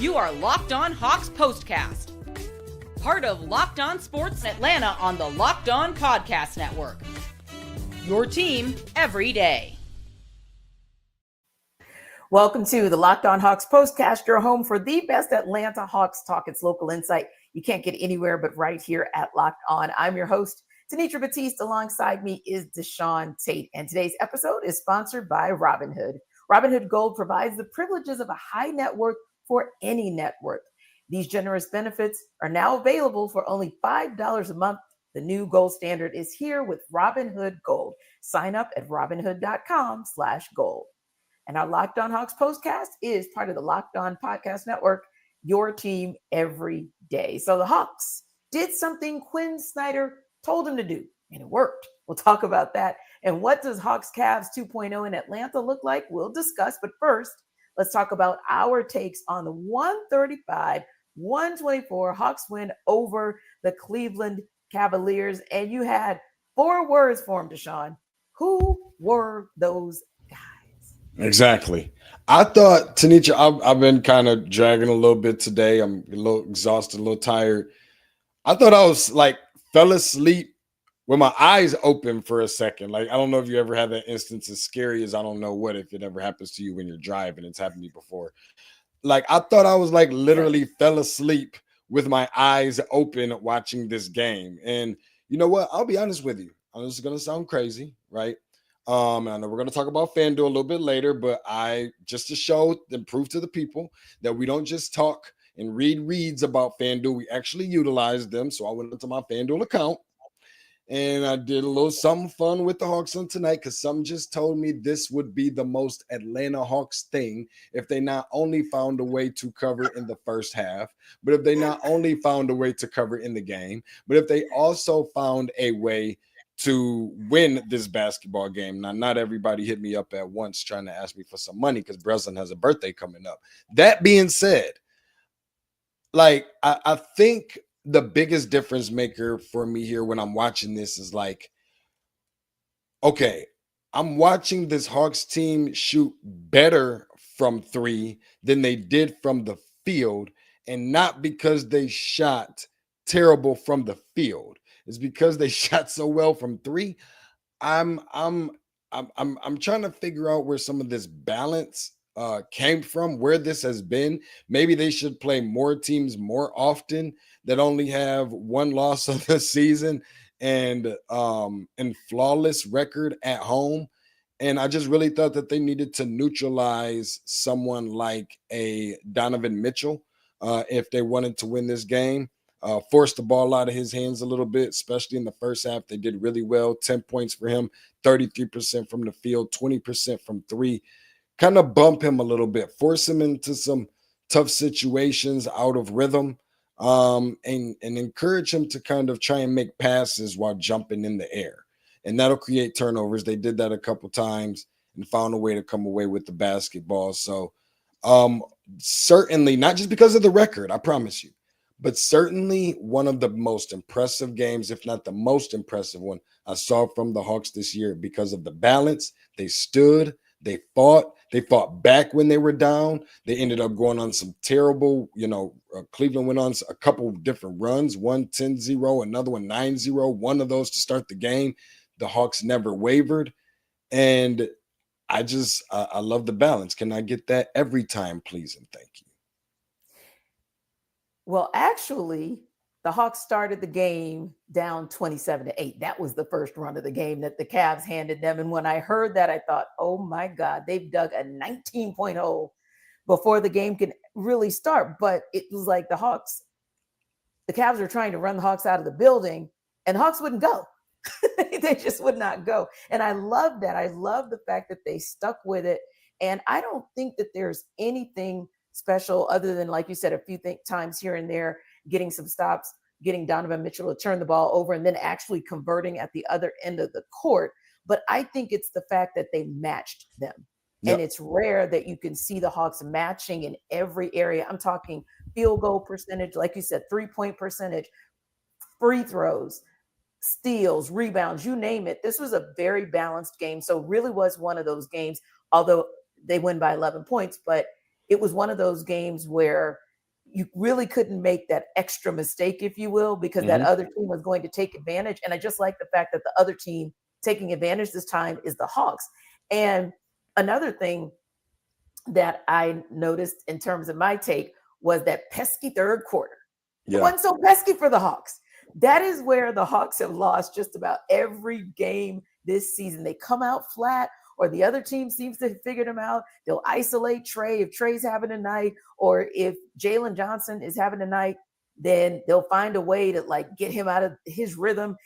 You are Locked On Hawks POSTCAST, part of Locked On Sports Atlanta on the Locked On Podcast Network. Your team every day. Welcome to the Locked On Hawks POSTCAST, your home for the best Atlanta Hawks talk. It's local insight you can't get anywhere but right here at Locked On. I'm your host, Tenitra, Batiste. Alongside me is DeShaun, Tate. And today's episode is sponsored by Robinhood. Robinhood Gold provides the privileges of a high net worth for any net worth. These generous benefits are now available for only $5 a month. The new gold standard is here with Robinhood Gold. Sign up at robinhood.com/gold. And our Locked On Hawks POSTCAST is part of the Locked On Podcast Network, your team every day. So the Hawks did something Quinn Snyder told them to do, and it worked. We'll talk about that. And what does Hawks Cavs 2.0 in Atlanta look like? We'll discuss. But first, let's talk about our takes on the 135-124 Hawks win over the Cleveland Cavaliers. And you had 4 words for him, DeShaun. Who were those guys? Exactly. I thought, Tenitra, I've been kind of dragging a little bit today. I'm a little exhausted, a little tired. I thought I was fell asleep with my eyes open for a second. I don't know if you ever had that instance, as scary as I don't know what, if it ever happens to you when you're driving. It's happened to me before. I thought I was literally fell asleep with my eyes open watching this game. And you know what? I'll be honest with you. This is going to sound crazy, right? And I know we're going to talk about FanDuel a little bit later, but just to show and prove to the people that we don't just talk and read reads about FanDuel, we actually utilize them. So I went into my FanDuel account and I did a little something fun with the Hawks on tonight, because something just told me this would be the most Atlanta Hawks thing if they not only found a way to cover in the first half, but if they not only found a way to cover in the game, but if they also found a way to win this basketball game. Now, not everybody hit me up at once trying to ask me for some money because Breslin has a birthday coming up. That being said, I think the biggest difference maker for me here when I'm watching this is okay, I'm watching this Hawks team shoot better from 3 than they did from the field, and not because they shot terrible from the field. It's because they shot so well from 3. I'm trying to figure out where some of this balance came from, where this has been. Maybe they should play more teams more often that only have 1 loss of the season and flawless record at home. And I just really thought that they needed to neutralize someone like a Donovan Mitchell if they wanted to win this game. Forced the ball out of his hands a little bit, especially in the first half. They did really well. 10 points for him, 33% from the field, 20% from 3. Kind of bump him a little bit, force him into some tough situations out of rhythm, and encourage him to kind of try and make passes while jumping in the air. And that'll create turnovers. They did that a couple times and found a way to come away with the basketball. So certainly, not just because of the record, I promise you, but certainly one of the most impressive games, if not the most impressive one I saw from the Hawks this year, because of the balance. They stood, they fought back when they were down. They ended up going on some terrible, Cleveland went on a couple of different runs, one 10-0, another one 9-0, one of those to start the game. The Hawks never wavered. And I love the balance. Can I get that every time, please? And thank you. Well, actually, the Hawks started the game down 27-8. That was the first run of the game that the Cavs handed them. And when I heard that, I thought, oh my God, they've dug a 19-point hole before the game can really start. But it was like the Cavs were trying to run the Hawks out of the building, and the Hawks wouldn't go. They just would not go. And I love that. I love the fact that they stuck with it. And I don't think that there's anything special other than, like you said, a few times here and there, getting some stops, getting Donovan Mitchell to turn the ball over, and then actually converting at the other end of the court. But I think it's the fact that they matched them. Yep. And it's rare that you can see the Hawks matching in every area. I'm talking field goal percentage, like you said, 3-point percentage, free throws, steals, rebounds, you name it. This was a very balanced game. So really was one of those games, although they win by 11 points, but it was one of those games where you really couldn't make that extra mistake, if you will, because that other team was going to take advantage. And I just like the fact that the other team taking advantage this time is the Hawks. And another thing that I noticed in terms of my take was that pesky third quarter. It wasn't so pesky for the Hawks. That is where the Hawks have lost just about every game this season. They come out flat, or the other team seems to have figured them out. They'll isolate Trae if Trae's having a night, or if Jalen Johnson is having a night, then they'll find a way to like get him out of his rhythm.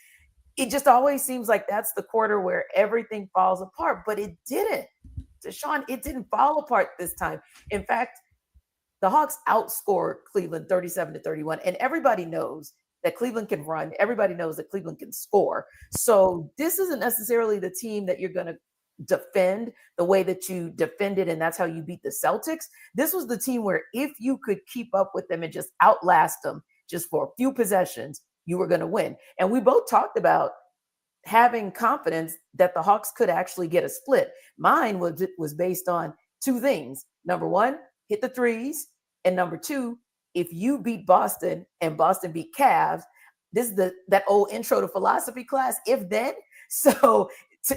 It just always seems like that's the quarter where everything falls apart, but it didn't. DeShaun, it didn't fall apart this time. In fact, the Hawks outscored Cleveland 37-31, and everybody knows that Cleveland can run. Everybody knows that Cleveland can score. So this isn't necessarily the team that you're going to defend the way that you defended, and that's how you beat the Celtics. This was the team where if you could keep up with them and just outlast them just for a few possessions, you were going to win. And we both talked about having confidence that the Hawks could actually get a split. Mine was based on two things. Number one, hit the threes. And number two, if you beat Boston and Boston beat Cavs, this is that old intro to philosophy class, if then. So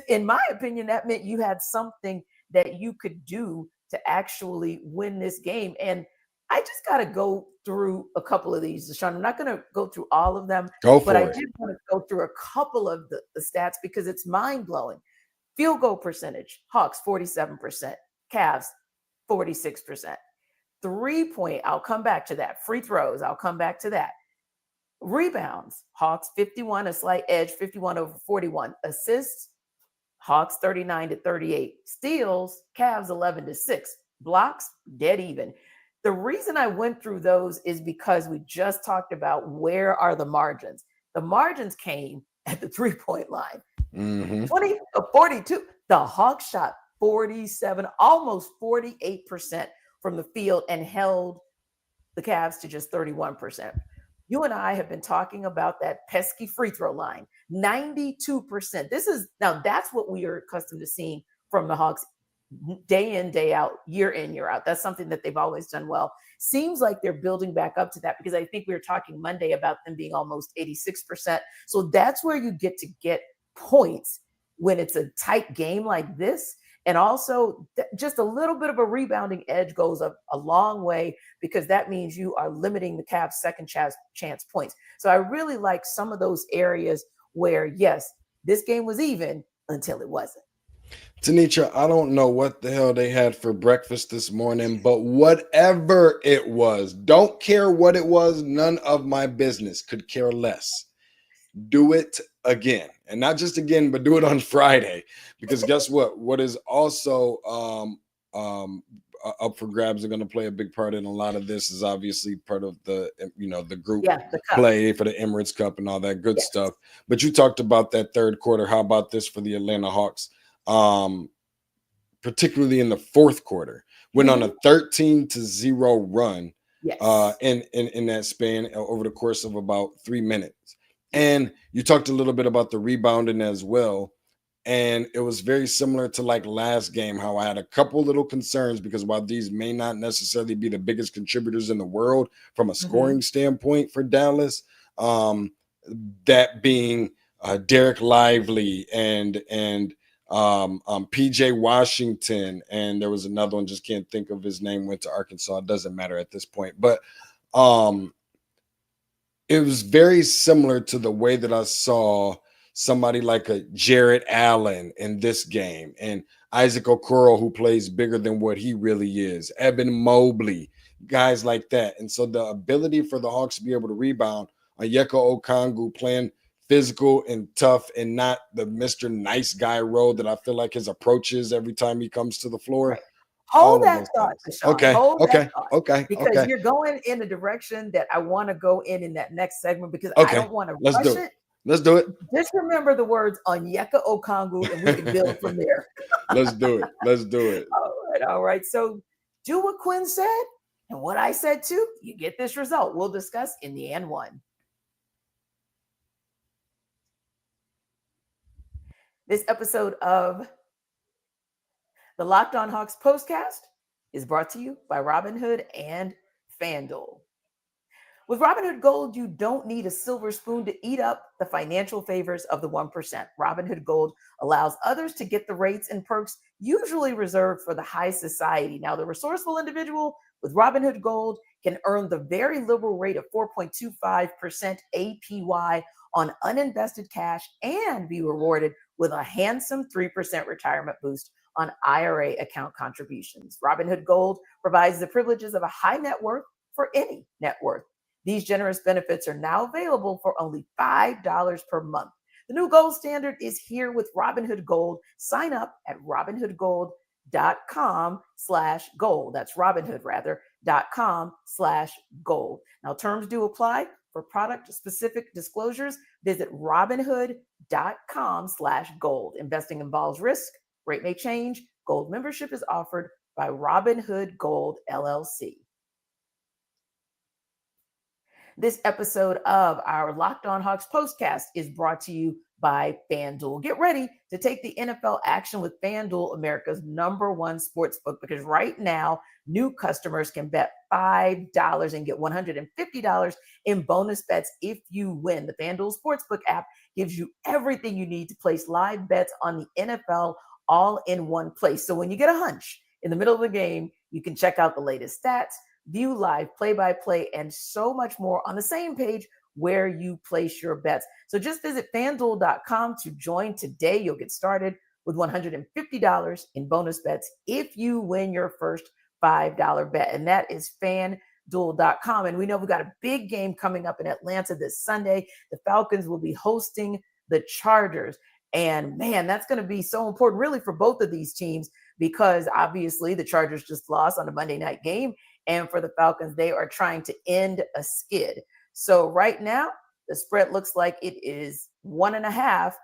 in my opinion, that meant you had something that you could do to actually win this game. And I just got to go through a couple of these, DeShaun. I'm not going to go through all of them, but I did want to go through a couple of the stats because it's mind-blowing. Field goal percentage, Hawks 47%, Cavs 46%. 3-point, I'll come back to that. Free throws, I'll come back to that. Rebounds, Hawks 51, a slight edge, 51-41. Assists, Hawks 39-38. Steals, Cavs 11-6. Blocks, dead even. The reason I went through those is because we just talked about where are the margins. The margins came at the 3-point line. 20-42. The Hawks shot 47, almost 48% from the field and held the Cavs to just 31%. You and I have been talking about that pesky free throw line, 92%. Now that's what we are accustomed to seeing from the Hawks day in, day out, year in, year out. That's something that they've always done well. Seems like they're building back up to that because I think we were talking Monday about them being almost 86%. So that's where you get points when it's a tight game like this. And also just a little bit of a rebounding edge goes a long way because that means you are limiting the Cavs' second chance points. So I really like some of those areas where, yes, this game was even until it wasn't. Tenitra, I don't know what the hell they had for breakfast this morning, but whatever it was, don't care what it was, none of my business, could care less. Do it again. And not just again, but do it on Friday. Because guess what? What is also up for grabs are going to play a big part in a lot of this is obviously part of the, the group the play for the Emirates Cup and all that good stuff. But you talked about that third quarter. How about this for the Atlanta Hawks? Particularly in the fourth quarter, went on a 13-0 run in that span over the course of about 3 minutes. And you talked a little bit about the rebounding as well. And it was very similar to like last game, how I had a couple little concerns because while these may not necessarily be the biggest contributors in the world from a scoring standpoint for Dallas, that being Derek Lively and PJ Washington, and there was another one, just can't think of his name, went to Arkansas. It doesn't matter at this point, but it was very similar to the way that I saw somebody like a Jarrett Allen in this game, and Isaac Okoro, who plays bigger than what he really is, Evan Mobley, guys like that. And so the ability for the Hawks to be able to rebound, Onyeka Okongwu playing physical and tough and not the Mr. Nice Guy role that I feel like his approach is every time he comes to the floor. Right. Hold that thought, DeShaun. Okay. Because you're going in a direction that I want to go in that next segment because I don't want to rush it. Let's do it. Just remember the words Onyeka Okongwu and we can build from there. Let's do it. All right. So do what Quinn said and what I said too. You get this result. We'll discuss in the and one. This episode of the Locked On Hawks Postcast is brought to you by Robinhood and FanDuel. With Robinhood Gold, you don't need a silver spoon to eat up the financial favors of the 1%. Robinhood Gold allows others to get the rates and perks usually reserved for the high society. Now, the resourceful individual with Robinhood Gold can earn the very liberal rate of 4.25% APY on uninvested cash and be rewarded with a handsome 3% retirement boost on IRA account contributions. Robinhood Gold provides the privileges of a high net worth for any net worth. These generous benefits are now available for only $5 per month. The new gold standard is here with Robinhood Gold. Sign up at robinhoodgold.com/gold. That's robinhood.com/gold. Now, terms do apply. For product-specific disclosures, visit robinhood.com/gold. Investing involves risk. Rate may change. Gold membership is offered by Robinhood Gold, LLC. This episode of our Locked On Hawks postcast is brought to you by FanDuel. Get ready to take the NFL action with FanDuel, America's #1 sportsbook, because right now, new customers can bet $5 and get $150 in bonus bets if you win. The FanDuel Sportsbook app gives you everything you need to place live bets on the NFL all in one place. So when you get a hunch in the middle of the game, you can check out the latest stats, view live play-by-play, and so much more on the same page where you place your bets. So just visit FanDuel.com to join today. You'll get started with $150 in bonus bets if you win your first $5 bet. And that is FanDuel.com. And we know we've got a big game coming up in Atlanta this Sunday. The Falcons will be hosting the Chargers. And man, that's going to be so important really for both of these teams, because obviously the Chargers just lost on a Monday night game. And for the Falcons, they are trying to end a skid. So right now, the spread looks like it is 1.5,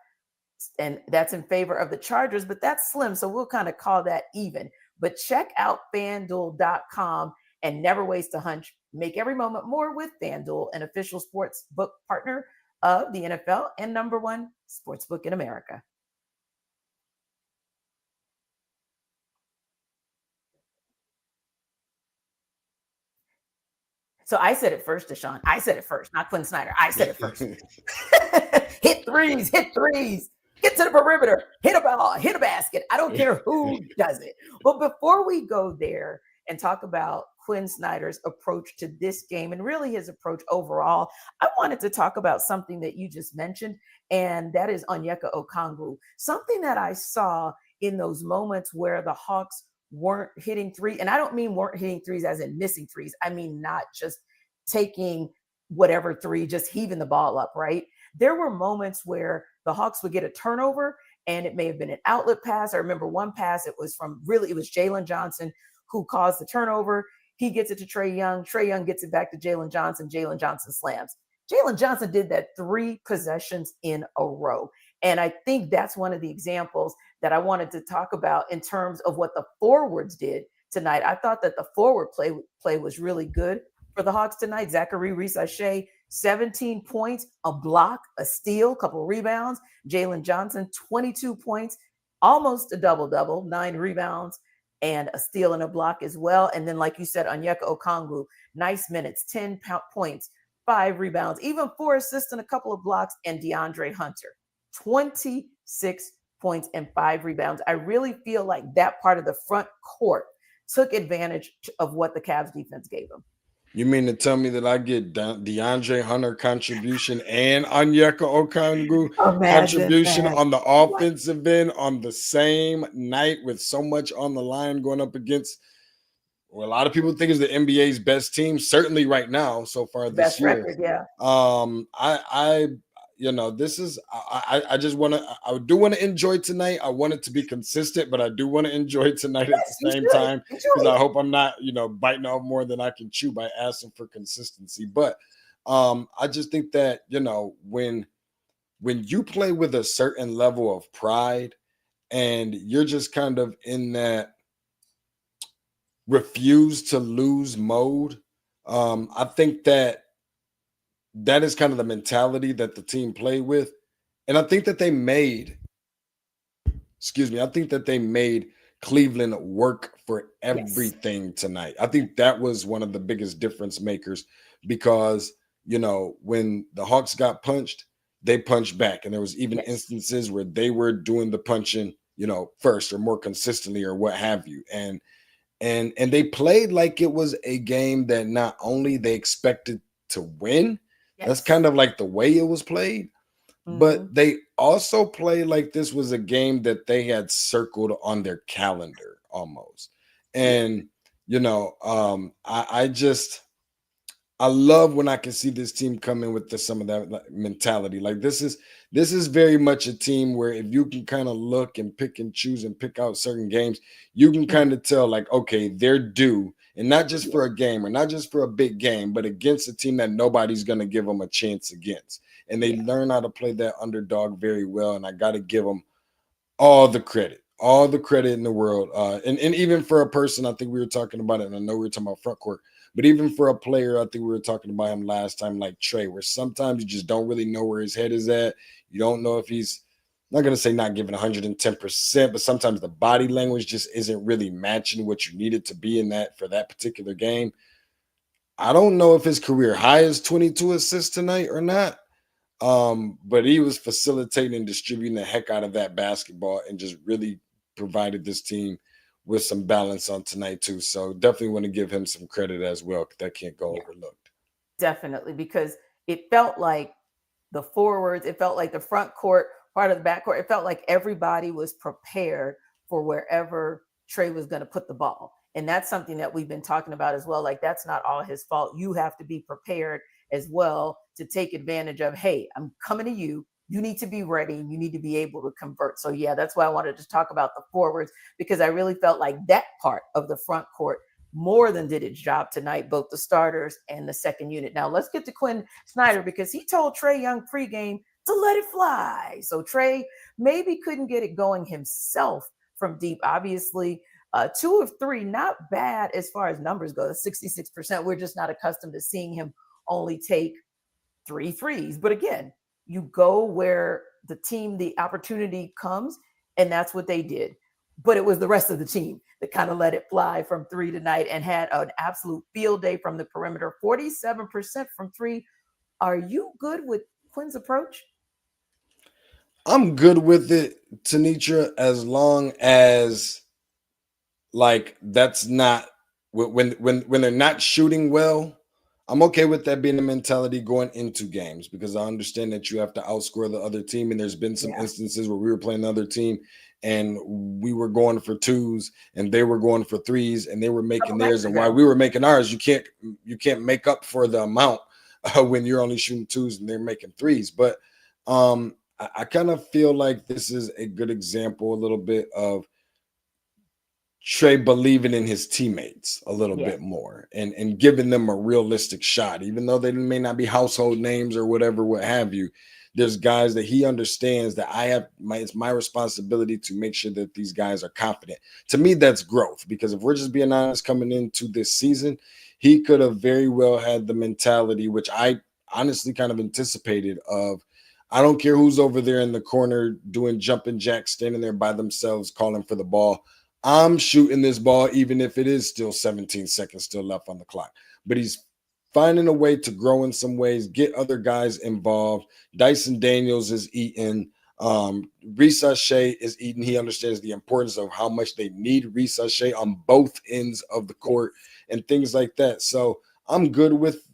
and that's in favor of the Chargers, but that's slim. So we'll kind of call that even. But check out FanDuel.com and never waste a hunch. Make every moment more with FanDuel, an official sports book partner of the NFL and #1 sportsbook in America. So I said it first, DeShaun. I said it first, not Quinn Snyder. I said it first. Hit threes. Get to the perimeter. Hit a ball. Hit a basket. I don't care who does it. But before we go there and talk about Quinn Snyder's approach to this game and really his approach overall, I wanted to talk about something that you just mentioned, and that is Onyeka Okongwu. Something that I saw in those moments where the Hawks weren't hitting three. And I don't mean weren't hitting threes as in missing threes. I mean, not just taking whatever three, just heaving the ball up, right? There were moments where the Hawks would get a turnover and it may have been an outlet pass. I remember one pass, it was Jalen Johnson who caused the turnover. He gets it to Trae Young. Trae Young gets it back to Jalen Johnson. Jalen Johnson slams. Jalen Johnson did that 3 possessions in a row. And I think that's one of the examples that I wanted to talk about in terms of what the forwards did tonight. I thought that the forward play was really good for the Hawks tonight. Zachary Reese-Shea, 17 points, a block, a steal, a couple of rebounds. Jalen Johnson, 22 points, almost a double-double, 9 rebounds, and a steal and a block as well. And then, like you said, Onyeka Okongwu, nice minutes, 10 points, 5 rebounds, even 4 assists and a couple of blocks, and DeAndre Hunter, 26 points and 5 rebounds. I really feel like that part of the front court took advantage of what the Cavs defense gave them. You mean to tell me that I get DeAndre Hunter contribution and Onyeka Okongwu contribution on the offensive end on the same night with so much on the line going up against a lot of people think is the NBA's best team, certainly right now so far this best year. Record, yeah. This is I just want to I do want to enjoy tonight. I want it to be consistent, but I do want to enjoy tonight at the same time, because I hope I'm not biting off more than I can chew by asking for consistency. But I just think that when you play with a certain level of pride and you're just kind of in that refuse to lose mode, I think that is kind of the mentality that the team played with. And I think that they made Cleveland work for everything tonight. I think that was one of the biggest difference makers because, when the Hawks got punched, they punched back. And there was even instances where they were doing the punching, first or more consistently or what have you. And they played like it was a game that not only they expected to win, that's kind of like the way it was played, but they also played like this was a game that they had circled on their calendar almost. And, I love when I can see this team come in with some of that mentality. Like this is very much a team where if you can kind of look and pick and choose and pick out certain games, you can kind of tell like, okay, they're due, and not just for a game or not just for a big game, but against a team that nobody's going to give them a chance against. And they learn how to play that underdog very well. And I got to give them all the credit in the world. And even for a person, I think we were talking about it, and I know we were talking about Frontcourt, but even for a player, I think we were talking about him last time, like Trae, where sometimes you just don't really know where his head is at. You don't know if he's, I'm not going to say not giving 110%, but sometimes the body language just isn't really matching what you need it to be in that for that particular game. I don't know if his career high is 22 assists tonight or not. But he was facilitating and distributing the heck out of that basketball and just really provided this team with some balance on tonight too. So definitely want to give him some credit as well. That can't go overlooked. Definitely, because it felt like the forwards, it felt like the front court, part of the back court, it felt like everybody was prepared for wherever Trae was going to put the ball. And that's something that we've been talking about as well. Like, that's not all his fault. You have to be prepared as well to take advantage of, hey, I'm coming to you. You need to be ready. You need to be able to convert. So, that's why I wanted to talk about the forwards, because I really felt like that part of the front court more than did its job tonight, both the starters and the second unit. Now, let's get to Quinn Snyder, because he told Trae Young pregame to let it fly. So Trae maybe couldn't get it going himself from deep. Obviously, 2 of 3, not bad as far as numbers go, 66%. We're just not accustomed to seeing him only take 3 threes. But again, you go where the opportunity comes, and that's what they did. But it was the rest of the team that kind of let it fly from 3 tonight and had an absolute field day from the perimeter, 47% from 3. Are you good with Quinn's approach? I'm good with it, Tenitra, as long as that's not when they're not shooting well. I'm okay with that being the mentality going into games, because I understand that you have to outscore the other team. And there's been some instances where we were playing the other team and we were going for 2s and they were going for 3s and they were making theirs. And while we were making ours, you can't make up for the amount when you're only shooting 2s and they're making 3s. But I kind of feel like this is a good example, a little bit of Trae believing in his teammates a little bit more and giving them a realistic shot, even though they may not be household names or whatever, what have you. There's guys that he understands that it's my responsibility to make sure that these guys are confident. To me, that's growth, because if we're just being honest, coming into this season, he could have very well had the mentality, which I honestly kind of anticipated, of I don't care who's over there in the corner doing jumping jacks, standing there by themselves, calling for the ball. I'm shooting this ball, even if it is still 17 seconds still left on the clock. But he's finding a way to grow in some ways, get other guys involved. Dyson Daniels is eating. Risa Shea is eating. He understands the importance of how much they need Risa Shea on both ends of the court and things like that. So I'm good with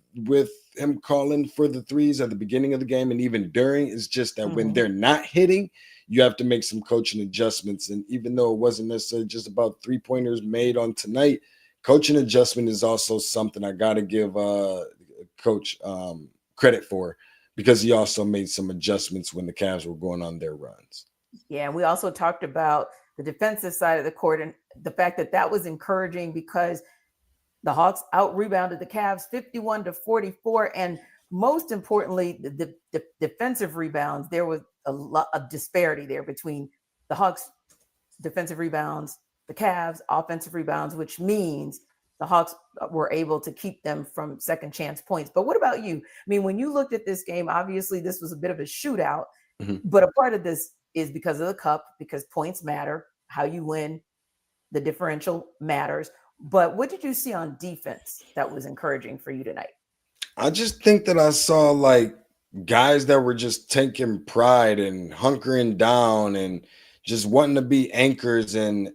him calling for the 3s at the beginning of the game and even during. It's just that when they're not hitting, you have to make some coaching adjustments. And even though it wasn't necessarily just about 3-pointers made on tonight, coaching adjustment is also something I got to give Coach credit for, because he also made some adjustments when the Cavs were going on their runs. Yeah, we also talked about the defensive side of the court and the fact that was encouraging, because the Hawks out-rebounded the Cavs 51-44. And most importantly, the defensive rebounds, there was a lot of disparity there between the Hawks defensive rebounds, the Cavs offensive rebounds, which means the Hawks were able to keep them from second chance points. But what about you? I mean, when you looked at this game, obviously this was a bit of a shootout, but a part of this is because of the cup, because points matter, how you win. The differential matters. But what did you see on defense that was encouraging for you tonight? I just think that I saw like guys that were just taking pride and hunkering down and just wanting to be anchors and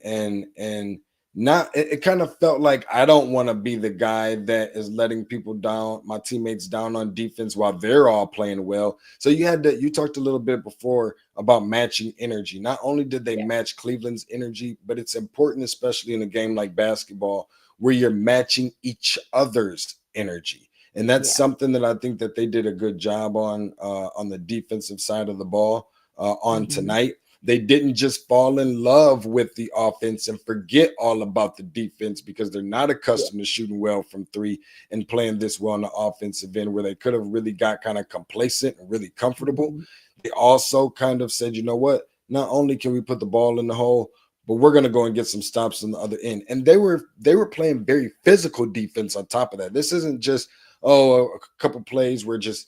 not it kind of felt like I don't want to be the guy that is letting people down, my teammates down on defense while they're all playing well. So you talked a little bit before about matching energy. Not only did they match Cleveland's energy, but it's important, especially in a game like basketball, where you're matching each other's energy. And that's something that I think that they did a good job on the defensive side of the ball on tonight. They didn't just fall in love with the offense and forget all about the defense because they're not accustomed to shooting well from three and playing this well on the offensive end, where they could have really got kind of complacent and really comfortable. They also kind of said, you know what, not only can we put the ball in the hole, but we're going to go and get some stops on the other end. And they were playing very physical defense on top of that. This isn't just, a couple plays where just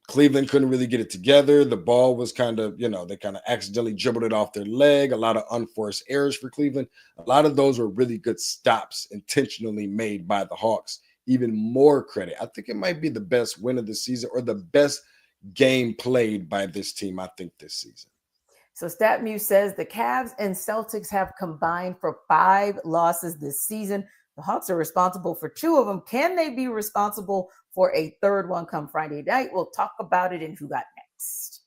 Cleveland couldn't really get it together. The ball was kind of, they kind of accidentally dribbled it off their leg. A lot of unforced errors for Cleveland. A lot of those were really good stops intentionally made by the Hawks. Even more credit. I think it might be the best win of the season or the best game played by this team, I think, this season. So StatMuse says the Cavs and Celtics have combined for 5 losses this season. The Hawks are responsible for 2 of them. Can they be responsible for a third one come Friday night? We'll talk about it in Who Got Next.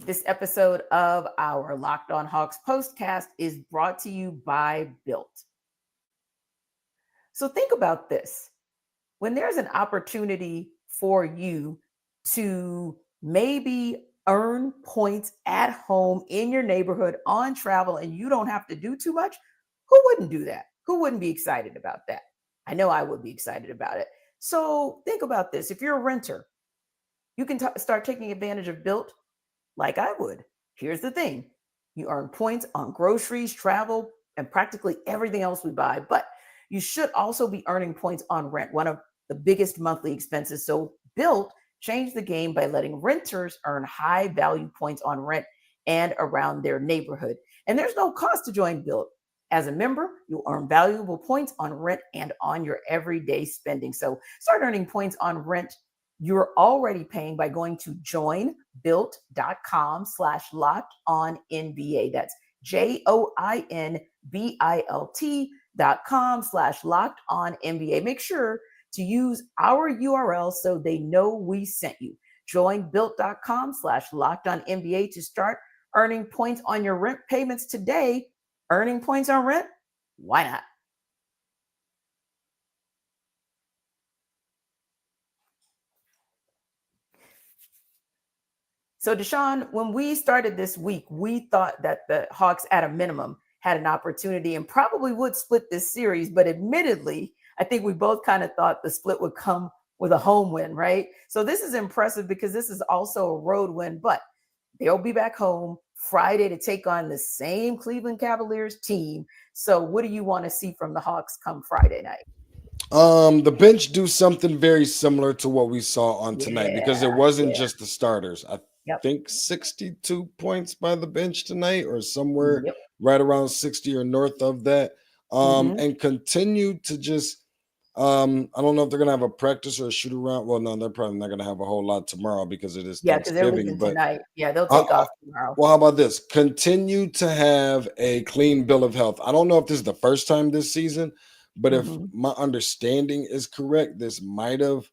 This episode of our Locked On Hawks postcast is brought to you by Built. So think about this. When there's an opportunity for you to maybe earn points at home in your neighborhood on travel and you don't have to do too much, who wouldn't do that? Who wouldn't be excited about that? I know I would be excited about it. So think about this. If you're a renter, you can start taking advantage of Built like I would. Here's the thing. You earn points on groceries, travel, and practically everything else we buy. But you should also be earning points on rent, one of the biggest monthly expenses. So Built changed the game by letting renters earn high value points on rent and around their neighborhood. And there's no cost to join Built. As a member, you'll earn valuable points on rent and on your everyday spending. So start earning points on rent you're already paying by going to joinbuilt.com/lockedonnba. That's joinbilt.com/lockedonnba. Make sure to use our URL so they know we sent you. Join built.com/lockedonnba to start earning points on your rent payments today. Earning points on rent? Why not? So DeShaun, when we started this week, we thought that the Hawks at a minimum had an opportunity and probably would split this series. But admittedly, I think we both kind of thought the split would come with a home win, right? So this is impressive because this is also a road win, but they'll be back home Friday to take on the same Cleveland Cavaliers team. So what do you want to see from the Hawks come Friday night? The bench do something very similar to what we saw on tonight because it wasn't just the starters. I think 62 points by the bench tonight or somewhere right around 60 or north of that. And continue to just I don't know if they're gonna have a practice or a shoot around. Well, no, they're probably not gonna have a whole lot tomorrow because it is Thanksgiving. But tonight. Yeah, they'll take off tomorrow. Well, how about this? Continue to have a clean bill of health. I don't know if this is the first time this season, but if my understanding is correct, this might have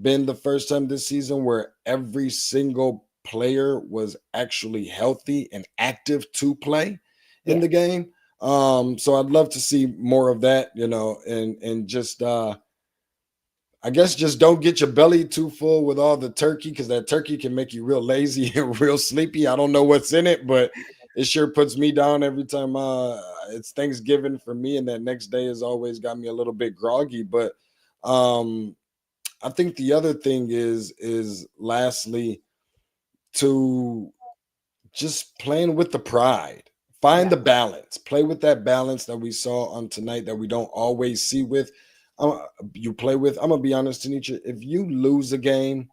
been the first time this season where every single player was actually healthy and active to play in the game. So I'd love to see more of that, and just I guess just don't get your belly too full with all the turkey because that turkey can make you real lazy and real sleepy. I don't know what's in it, but it sure puts me down every time it's Thanksgiving for me, and that next day has always got me a little bit groggy. But I think the other thing is lastly to just playing with the pride. Find the balance. Play with that balance that we saw on tonight that we don't always see with you play with. I'm gonna be honest, Tenitra. If you lose a game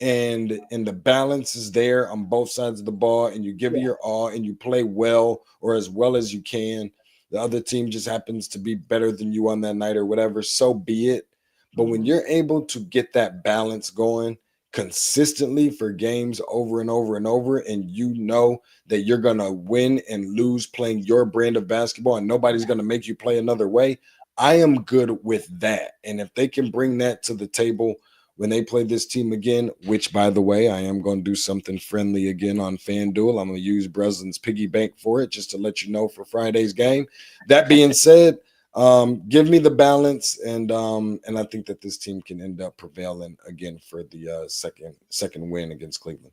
and the balance is there on both sides of the ball, and you give it your all, and you play well or as well as you can, the other team just happens to be better than you on that night or whatever, so be it. But when you're able to get that balance going consistently for games over and over and over, and you know that you're going to win and lose playing your brand of basketball and nobody's going to make you play another way, I am good with that. And if they can bring that to the table when they play this team again, which, by the way, I am going to do something friendly again on FanDuel. I'm going to use Breslin's piggy bank for it, just to let you know, for Friday's game. That being said, give me the balance, and I think that this team can end up prevailing again for the second win against Cleveland.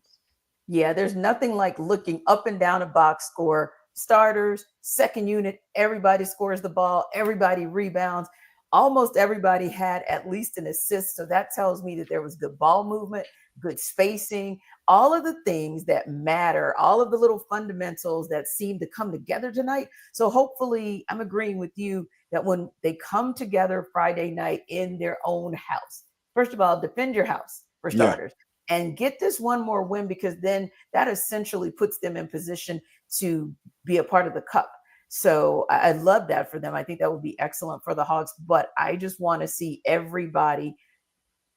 Yeah, there's nothing like looking up and down a box score. Starters, second unit, everybody scores the ball, everybody rebounds. Almost everybody had at least an assist. So that tells me that there was good ball movement, good spacing, all of the things that matter, all of the little fundamentals that seem to come together tonight. So hopefully, I'm agreeing with you that when they come together Friday night in their own house, first of all, defend your house for starters, and get this one more win, because then that essentially puts them in position to be a part of the cup. So I love that for them. I think that would be excellent for the Hawks, but I just want to see everybody.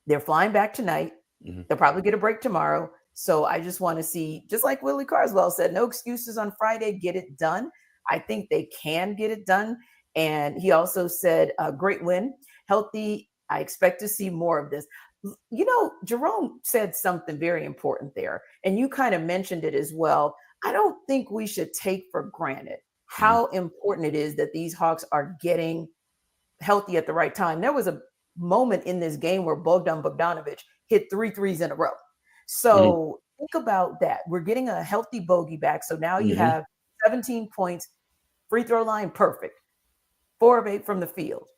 They're flying back tonight. They'll probably get a break tomorrow. So I just want to see, just like Willie Carswell said, no excuses on Friday, get it done. I think they can get it done. And he also said, great win, healthy. I expect to see more of this. You know, Jerome said something very important there, and you kind of mentioned it as well. I don't think we should take for granted how important it is that these Hawks are getting healthy at the right time. There was a moment in this game where Bogdan Bogdanovic hit 3 threes in a row. So think about that. We're getting a healthy Bogey back. So now you have 17 points, free throw line, perfect. 4 of 8 from the field,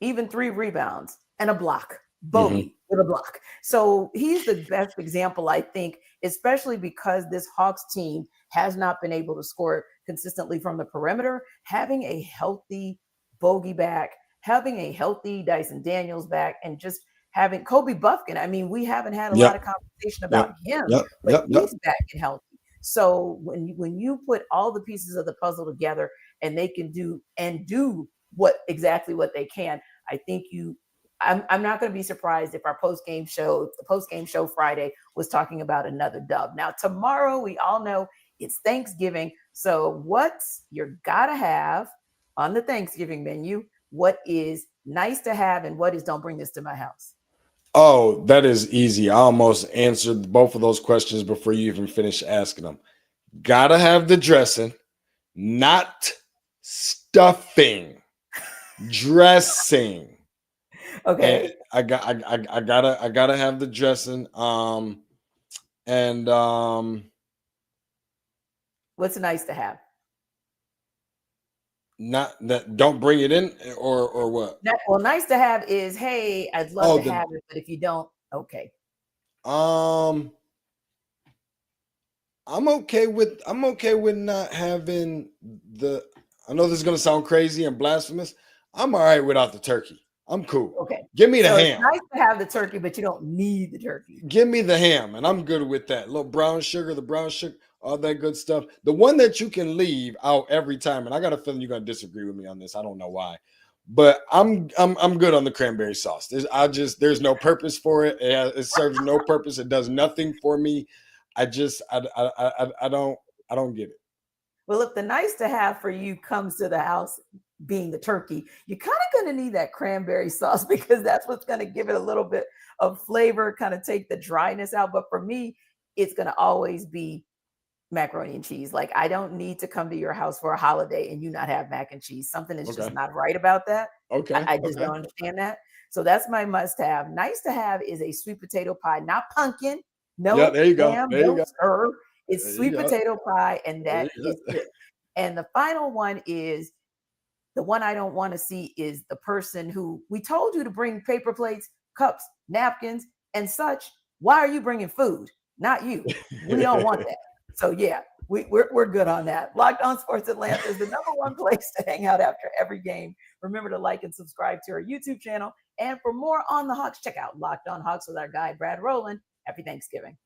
even 3 rebounds and a block. Bogey with a block. So he's the best example, I think, especially because this Hawks team has not been able to score consistently from the perimeter. Having a healthy Bogey back, having a healthy Dyson Daniels back, and just having Kobe Buffkin. I mean, we haven't had a lot of conversation about him, but he's back and healthy. So when you put all the pieces of the puzzle together and they can do what they can, I think I'm not going to be surprised if our post-game show Friday was talking about another dub. Now, tomorrow, we all know it's Thanksgiving. So what's your gotta have on the Thanksgiving menu? What is nice to have, and what is don't bring this to my house? Oh, that is easy. I almost answered both of those questions before you even finished asking them. Gotta have the dressing, not stuffing. Dressing. Okay. And I gotta have the dressing. What's nice to have? Not that, don't bring it in, or what? Well, nice to have is, hey, I'd love to have it, but if you don't, okay. I'm okay with not having the. I know this is gonna sound crazy and blasphemous. I'm all right without the turkey. I'm cool. Okay. Give me the ham. It's nice to have the turkey, but you don't need the turkey. Give me the ham, and I'm good with that. Little brown sugar, all that good stuff. The one that you can leave out every time, and I got a feeling you're gonna disagree with me on this. I don't know why, but I'm good on the cranberry sauce. There's no purpose for it. It serves no purpose. It does nothing for me. I don't get it. Well, if the nice to have for you comes to the house being the turkey, you're kind of going to need that cranberry sauce, because that's what's going to give it a little bit of flavor, kind of take the dryness out. But for me, it's going to always be macaroni and cheese. Like, I don't need to come to your house for a holiday and you not have mac and cheese. Something is just not right about that. Okay. I just don't understand that. So that's my must have. Nice to have is a sweet potato pie, not pumpkin. No, there you go. Ham, there you go. Sir. It's sweet potato pie, and that is it. And the final one is, the one I don't want to see is the person who, we told you to bring paper plates, cups, napkins, and such. Why are you bringing food? Not you. We don't want that. So yeah, we're good on that. Locked On Sports Atlanta is the #1 place to hang out after every game. Remember to like and subscribe to our YouTube channel. And for more on the Hawks, check out Locked On Hawks with our guy, Brad Rowland. Happy Thanksgiving.